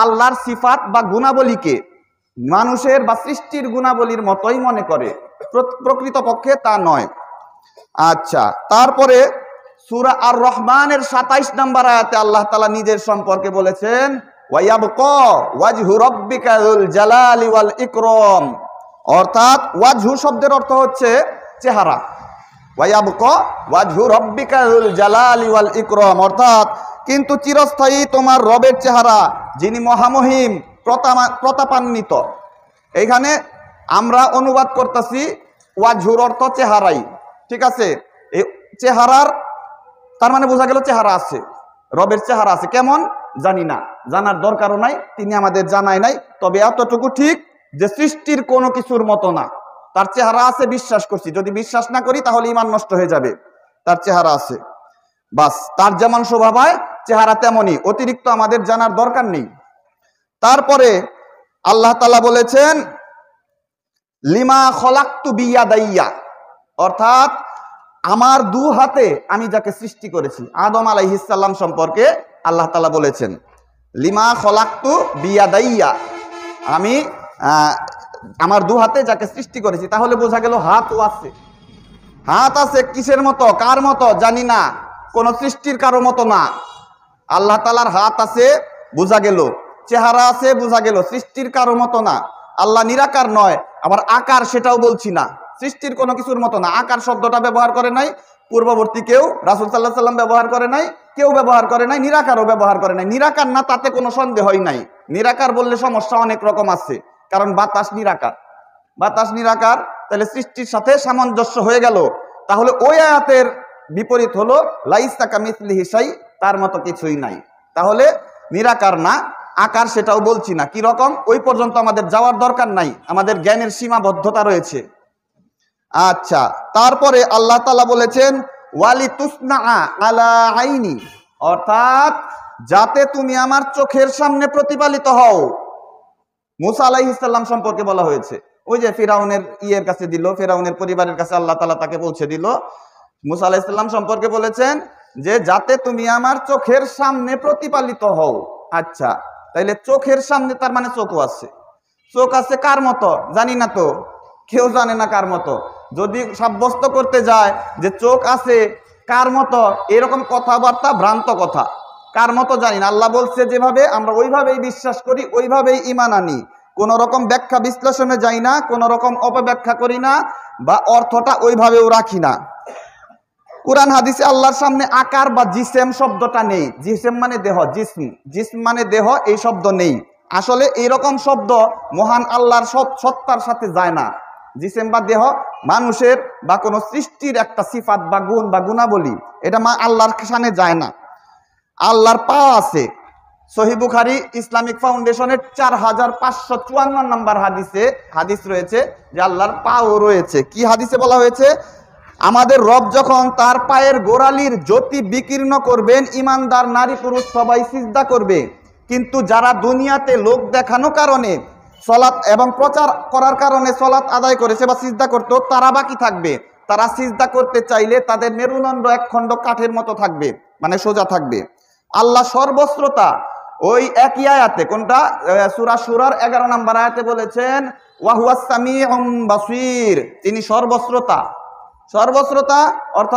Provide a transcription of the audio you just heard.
আল্লাহর সিফাত বা গুণাবলীকে মানুষের বা সৃষ্টির গুণাবলীর মতোই মনে করে, প্রকৃতপক্ষে তা নয়। আচ্ছা, তারপরে সূরা আর রহমানের ২৭ নম্বর আয়াতে আল্লাহ তাআলা নিজের সম্পর্কে বলেছেন, ওয়ায়াবকা ওয়াজহু রাব্বিকা যুল জালালি ওয়াল ইকরাম। অর্থাৎ ওয়াজহু শব্দের অর্থ হচ্ছে চেহারা, ওয়ায়াবকা ওয়াজহু রাব্বিকা যুল জালালি ওয়াল ইকরাম, অর্থাৎ কিন্তু চিরস্থায়ী তোমার রবের চেহারা, যিনি মহামহিম প্রতাপান্বিত। এইখানে আমরা অনুবাদ করতেছি ওয়াজহুর অর্থ চেহারাই, ঠিক আছে। এই চেহারার তার মানে বোঝা গেল চেহারা আছে, রবের চেহারা আছে, কেমন জানি না, জানার দরকারও নাই, তিনি আমাদের জানায় নাই। তবে এতটুকু ঠিক যে সৃষ্টির কোনো কিছুর মতো না, তার চেহারা আছে, বিশ্বাস করছি। যদি বিশ্বাস না করি তাহলে ঈমান নষ্ট হয়ে যাবে। তার চেহারা আছে, বাস, তার যেমন স্বভাব হয় চেহারা তেমনই, অতিরিক্ত আমাদের জানার দরকার নেই। তারপরে আল্লাহ তাআলা বলেছেন লিমা খলাকতু বিয়াদাইয়া, অর্থাৎ আমার দু হাতে আমি যাকে সৃষ্টি করেছি। আদম আলাইহিস সালাম সম্পর্কে আল্লাহ তাআলা বলেছেন লিমা খলাকতু বিয়াদাইয়া, আমি আমার দু হাতে যাকে সৃষ্টি করেছি। তাহলে বোঝা গেল হাতও আছে। হাত আছে কিসের মতো, কার মতো জানি না, কোন সৃষ্টির কারো মতো না। আল্লাহ তাআলার হাত আছে বোঝা গেল, চেহারা আছে বোঝা গেল, সৃষ্টির কারো মতো না। আল্লাহ নিরাকার নয়, আবার আকার সেটাও বলছি না, সৃষ্টির কোনো কিছুর মতো না। আকার শব্দটা ব্যবহার করে নাই পূর্ববর্তী কেউ, রাসূল সাল্লাল্লাহু আলাইহি সাল্লাম ব্যবহার করে নাই, কেউ ব্যবহার করে নাই, নিরাকারও ব্যবহার করে নাই। নিরাকার না তাতে কোনো সন্দেহই নাই। নিরাকার বললে সমস্যা অনেক রকম আছে, কারণ বাতাস নিরাকার, বাতাস নিরাকার, তাহলে সৃষ্টির সাথে সামঞ্জস্য হয়ে গেল। তাহলে ওই আয়াতের বিপরীত হলো লাইসা কামিসলিহি শাই, তার মতো কিছুই নাই। তাহলে নিরাকার না, আকার সেটাও বলছি না। কি রকম ওই পর্যন্ত আমাদের যাওয়ার দরকার নাই, আমাদের জ্ঞানের সীমাবদ্ধতা রয়েছে। আচ্ছা, তারপরে আল্লাহ তাআলা বলেছেন ওয়ালি তুসনা আলা আইনি, অর্থাৎ যাতে তুমি আমার চোখের সামনে প্রতিপালিত হও। মুসা আলাইহিস সালাম সম্পর্কে বলা হয়েছে, ওই যে ফিরাউনের ইয়ের কাছে দিল, ফিরাউনের পরিবারের কাছে আল্লাহ তাআলা তাকে পৌঁছে দিল। মুসা আলাইহিস সালাম সম্পর্কে বলেছেন যে যাতে তুমি আমার চোখের সামনে প্রতিপালিত হও। আচ্ছা, তাইলে চোখের সামনে তার মানে চোখও আছে। চোখ আছে কার মতো জানি না, তো কেউ জানে না কার মতো। যদি সাব্যস্ত করতে যায় যে চোখ আছে কার মতো, এরকম কথাবার্তা ভ্রান্ত কথা। কার মতো জানি না, আল্লাহ বলছে যেভাবে আমরা ওইভাবেই বিশ্বাস করি, ওইভাবেই ঈমান আনি। কোন রকম ব্যাখ্যা বিশ্লেষণে যাই না, কোন রকম অপব্যাখ্যা করি না, বা অর্থটা ওইভাবেও রাখি না। কুরআন হাদিসে আল্লাহর সামনে আকার বা জিসেম শব্দটা নেই। জিসেম মানে দেহ, জিসম মানে দেহ, এই শব্দ নেই। আসলে এইরকম শব্দ মহান আল্লাহর সত্তার সাথে যায় না। জিসেম বা দেহ মানুষের বা কোনো সৃষ্টির একটা সিফাত বা গুণ বা গুণাবলী, এটা আল্লাহর সামনে যায় না। আল্লাহর পা আছে। সহিহ বুখারী ইসলামিক ফাউন্ডেশনের 4554 নম্বর হাদিস রয়েছে যে আল্লাহর পাও রয়েছে। কি হাদিসে বলা হয়েছে? আমাদের রব যখন তার পায়ের গোড়ালির জ্যোতি বিকীর্ণ করবেন, ইমানদার নারী পুরুষ সবাই সিজদা করবে, কিন্তু যারা দুনিয়াতে লোক দেখানোর কারণে সলাত এবং প্রচার করার কারণে সলাত আদায় করেছে বা সিজদা করতো, তারা বাকি থাকবে। তারা সিজদা করতে চাইলে তাদের মেরুদণ্ড একখণ্ড কাঠের মতো থাকবে, মানে সোজা থাকবে। আল্লাহ সর্বশ্রোতা। ওই একই আয়াতে, কোনটা? সূরা শুরার 11 নম্বর আয়াতে বলেছেন ওয়া হুয়াস সামিউম বাসীর, তিনি সর্বশ্রোতা। সর্বশ্রোতা অর্থাৎ